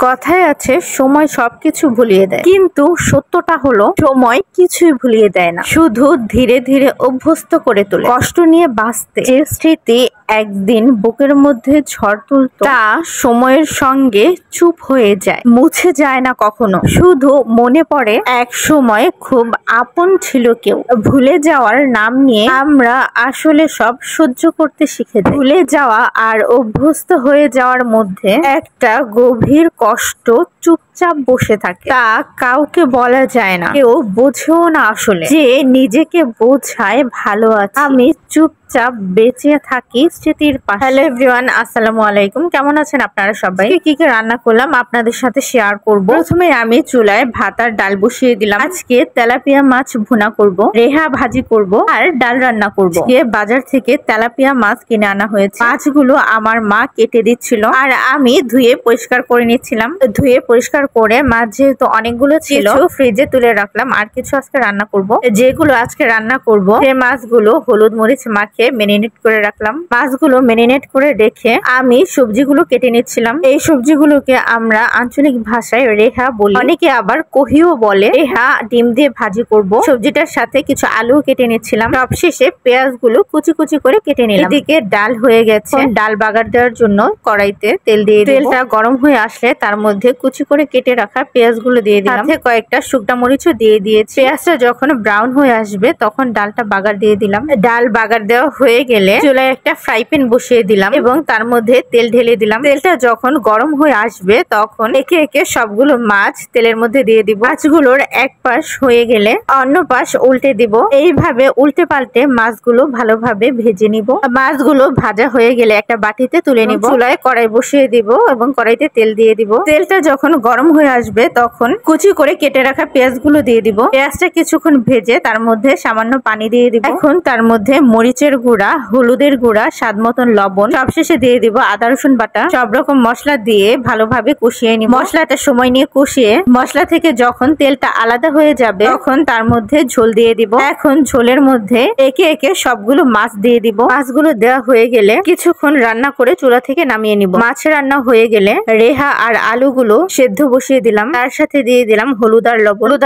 কথায় আছে সময় সবকিছু ভুলিয়ে দেয়, কিন্তু সত্যটা হলো সময় কিছুই ভুলিয়ে দেয় না, শুধু ধীরে ধীরে অভ্যস্ত করে তোলে। কষ্ট নিয়ে বাঁচতে যে স্মৃতি একদিন বুকের মধ্যে ঝড় তুলত, তা সময়ের সঙ্গে চুপ হয়ে যায়, মুছে যায় না কখনো। শুধু মনে পড়ে এক সময় খুব আপন ছিল কেউ। ভুলে যাওয়ার নাম নিয়ে আমরা আসলে সব সহ্য করতে শিখে যাই। ভুলে যাওয়া আর অভ্যস্ত হয়ে যাওয়ার মধ্যে একটা গভীর কষ্ট চুপচাপ বসে থাকে, তা কাউকে বলা যায় না, কেউ বোঝেও না আসলে। যে নিজেকে বোঝায় ভালো আছে, আমি চুপচাপ বেঁচে থাকি স্মৃতির পাশে। হ্যালো এভরিওয়ান, আসসালামু আলাইকুম। কেমন আছেন আপনারা সবাই? কি কি রান্না করলাম আপনাদের সাথে শেয়ার করব। প্রথমে আমি চুলায় ভাত আর ডাল বসিয়ে দিলাম। আজকে তেলাপিয়া মাছ ভুনা করব, রেহা ভাজি করব আর ডাল রান্না করব। বাজার থেকে তেলাপিয়া মাছ কিনে আনা হয়েছে। মাছগুলো আমার মা কেটে দিচ্ছিল আর আমি ধুয়ে পরিষ্কার করে নিচ্ছিলাম। ধুয়ে পরিষ্কার করে মাছ যেহেতু অনেকগুলো ছিল, ফ্রিজে তুলে রাখলাম। আর কিছু আজকে রান্না করব। যেগুলো আজকে রান্না করব সেই মাছগুলো হলুদ মরিচ মাখিয়ে মেরিনেট করে রাখলাম। মাছগুলো মেরিনেট করে রেখে আমি সবজিগুলো কেটে নিচ্ছিলাম। এই সবজিগুলোকে আমরা আঞ্চলিক ভাষায় রেহা বলি, অনেকে আবার কহিও বলে। রেহা ডিম দিয়ে ভাজি করব। সবজিটার সাথে কিছু আলু কেটে নিচ্ছিলাম। সবশেষে পেঁয়াজগুলো কুচি কুচি করে কেটে নিলাম। এদিকে ডাল হয়ে গেছে। ডাল বাগার দেওয়ার জন্য কড়াইতে তেল দিয়ে দিলাম। তেলটা গরম হয়ে আসলে তার মধ্যে কুচি করে কেটে রাখা পেঁয়াজগুলো দিয়ে দিলাম। সাথে কয়েকটা শুকনা মরিচও দিয়ে দিয়েছি। পেঁয়াজটা যখন ব্রাউন হয়ে আসবে তখন ডালটা বাগার দিয়ে দিলাম। ডাল বাগার দেওয়া হয়ে গেলে চুলায় একটা ফ্রাই প্যান বসিয়ে দিলাম এবং তার মধ্যে তেল ঢেলে দিলাম। তেলটা যখন গরম হয়ে আসবে তখন একে একে সবগুলো মাছ তেলের মধ্যে দিয়ে দিব। মাছগুলোর এক পাশ হয়ে গেলে অন্য পাশ উল্টে দিব। এইভাবে উল্টে পাল্টে মাছগুলো ভালোভাবে ভেজে নিব। মাছগুলো ভাজা হয়ে গেলে একটা বাটিতে তুলে নিব। চুলায় কড়াই বসিয়ে দিব এবং কড়াইতে তেল দিয়ে দিব। তেলটা যখন গরম হয়ে আসবে তখন কুচি করে কেটে রাখা পেঁয়াজগুলো দিয়ে দিব। পেঁয়াজটা কিছুক্ষণ ভেজে তার মধ্যে সামান্য পানি দিয়ে দিব। এখন তার মধ্যে মরিচের গুঁড়া, হলুদের গুঁড়া, স্বাদ মতন লবণ, সবশেষে দিয়ে দিব আদা রসুন বাটা। সব রকম মশলা দিয়ে ভালোভাবে কষিয়ে নিব। মশলাটা সময় নিয়ে কষিয়ে মশলা থেকে যখন তেলটা আলাদা হয়ে যাবে তখন তার মধ্যে ঝোল দিয়ে দিব। এখন ঝোলের মধ্যে একে একে সবগুলো মাছ দিয়ে দিব। মাছগুলো দেওয়া হয়ে গেলে কিছুক্ষণ রান্না করে চুলা থেকে নামিয়ে নিব। মাছ রান্না হয়ে গেলে রেহা আর আলুগুলো সেদ্ধ বসিয়ে দিলাম। তার সাথে দিয়ে দিলাম হলুদ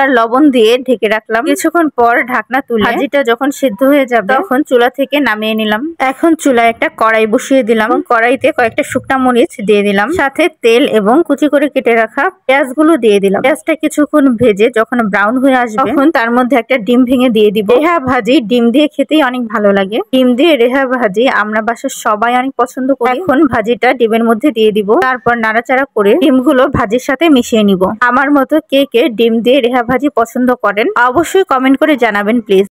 আর লবণ দিয়ে ঢেকে রাখলাম। কিছুক্ষণ পর ঢাকনা তুলে ভাজিটা যখন সেদ্ধ হয়ে যাবে তখন চুলা থেকে নামিয়ে নিলাম। এখন চুলায় একটা কড়াই বসিয়ে দিলাম। কড়াইতে কয়েকটা শুকনা মরিচ দিয়ে দিলাম, সাথে তেল এবং কুচি করে কেটে রাখা পেঁয়াজগুলো দিয়ে দিলাম। পেঁয়াজটা কিছুক্ষণ ভেজে যখন ব্রাউন হয়ে আসবে তখন তার মধ্যে একটা ডিম ভেঙে দিয়ে দিব। রেহা ভাজি ডিম দিয়ে খেতেই অনেক ভালো লাগে। ডিম দিয়ে রেহা ভাজি আমরা বাসার সবাই অনেক পছন্দ করি। এখন ভাজিটা ডিমের মধ্যে দিয়ে দিব। তারপর নাড়াচাড়া করে ডিমগুলো ভাজির সাথে মিশিয়ে নিব। আমার মতো কে কে ডিম দিয়ে রেহা ভাজি পছন্দ করেন অবশ্যই কমেন্ট করে জানাবেন প্লিজ।